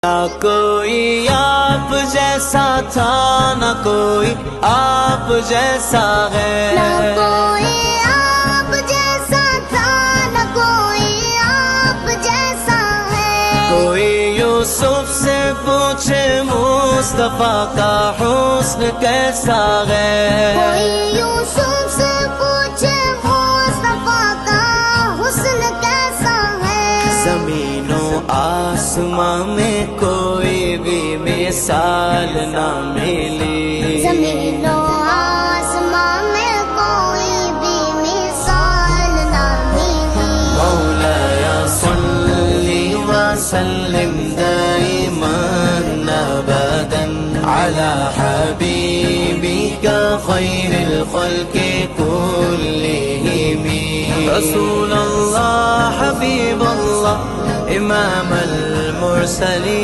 نہ کوئی آپ جیسا تھا، نہ کوئی آپ جیسا ہے، نہ کوئی آپ جیسا تھا، نہ کوئی آپ جیسا ہے۔ کوئی یوسف سے پوچھے مصطفیٰ کا حسن کیسا ہے، کوئی یوسف سے پوچھے مصطفیٰ کا حسن کیسا ہے۔ زمین و آسمان میں کوئی بھی مثال نہ ملی، زمین و آسمان میں کوئی بھی مثال نہ ملی۔ مولایا صلی وسلم دائما ابدا على حبیبک خیر الخلق كلهم۔ رسول اللہ، حبیب اللہ، امام المرسلین۔